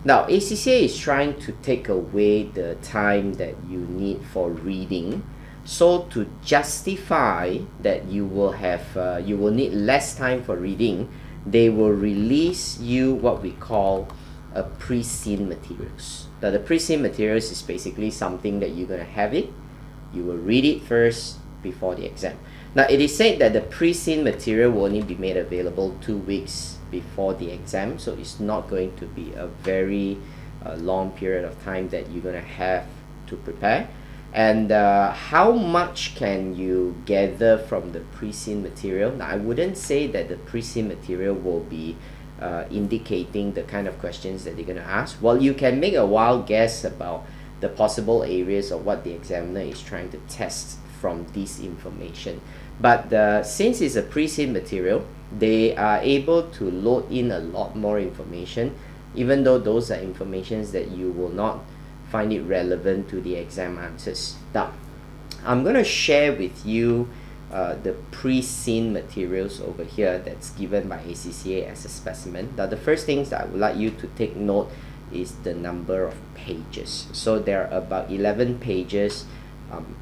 Now, ACCA is trying to take away the time that you need for reading. So to justify that you will need less time for reading, they will release you what we call a pre-seen materials. Now, the pre-seen materials is basically something that you're going to have it. You will read it first before the exam. Now, it is said that the pre-seen material will only be made available 2 weeks before the exam, so it's not going to be a very long period of time that you're going to have to prepare. And how much can you gather from the pre-seen material? Now, I wouldn't say that the pre-seen material will be indicating the kind of questions that they're going to ask. Well, you can make a wild guess about the possible areas of what the examiner is trying to test from this information. But since it's a pre-seen material, they are able to load in a lot more information, even though those are informations that you will not find it relevant to the exam answers. Now, I'm going to share with you the pre-seen materials over here that's given by ACCA as a specimen. Now, the first things that I would like you to take note is the number of pages. So there are about 11 pages,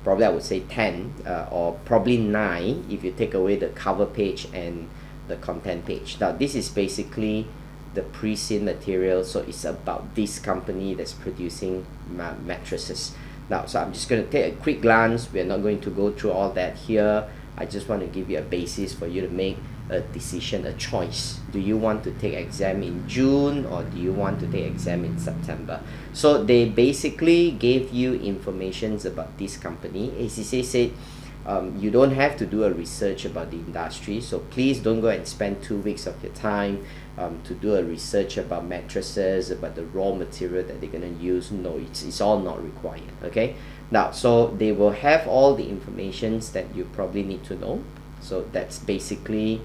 probably I would say 10 or probably 9 if you take away the cover page and the content page. Now, this is basically the pre-seen material, so it's about this company that's producing mattresses. Now, so I'm just going to take a quick glance. We're not going to go through all that here. I just want to give you a basis for you to make a decision, a choice. Do you want to take exam in June or do you want to take exam in September? So they basically gave you informations about this company. ACCA said you don't have to do a research about the industry, so please don't go and spend 2 weeks of your time to do a research about mattresses, about the raw material that they're going to use. No, it's all not required. Okay, now so they will have all the informations that you probably need to know. So that's basically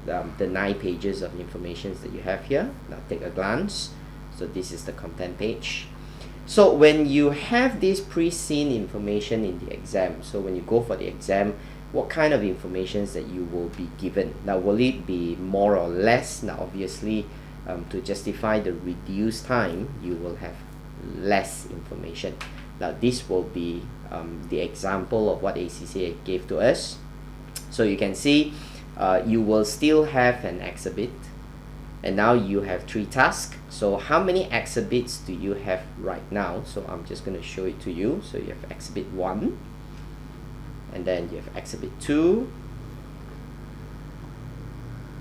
the 9 pages of information that you have here. Now take a glance. So this is the content page. So when you have this pre-seen information in the exam, so when you go for the exam, what kind of information that you will be given? Now, will it be more or less? Now, obviously, to justify the reduced time, you will have less information. Now, this will be the example of what ACCA gave to us. So you can see you will still have an exhibit, and now you have 3 tasks. So how many exhibits do you have right now? So I'm just going to show it to you. So you have exhibit 1, and then you have exhibit 2,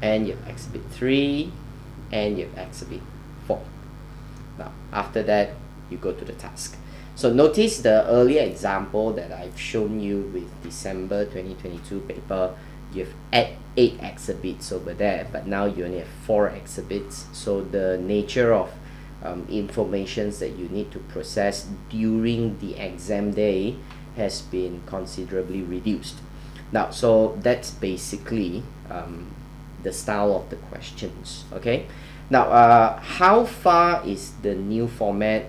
and you have exhibit 3, and you have exhibit 4. Now after that, you go to the task. So notice the earlier example that I've shown you with December 2022 paper. You have 8 exhibits over there, but now you only have 4 exhibits. So the nature of informations that you need to process during the exam day has been considerably reduced. Now, so that's basically the style of the questions. Okay. Now, how far is the new format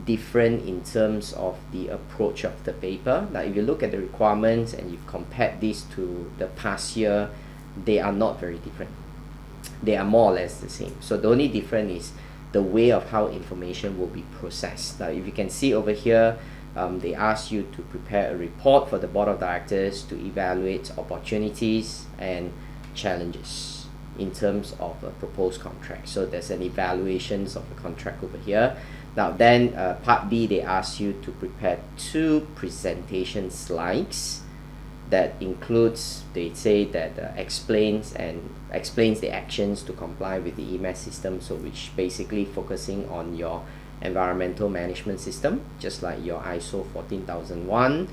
different in terms of the approach of the paper? Now, if you look at the requirements and you've compared this to the past year, they are not very different. They are more or less the same. So the only difference is the way of how information will be processed. Now, if you can see over here, they ask you to prepare a report for the board of directors to evaluate opportunities and challenges in terms of a proposed contract. So there's an evaluations of the contract over here. Now then, part B, they ask you to prepare 2 presentation slides that includes, they say that explains the actions to comply with the EMAS system, so which basically focusing on your environmental management system, just like your ISO 14001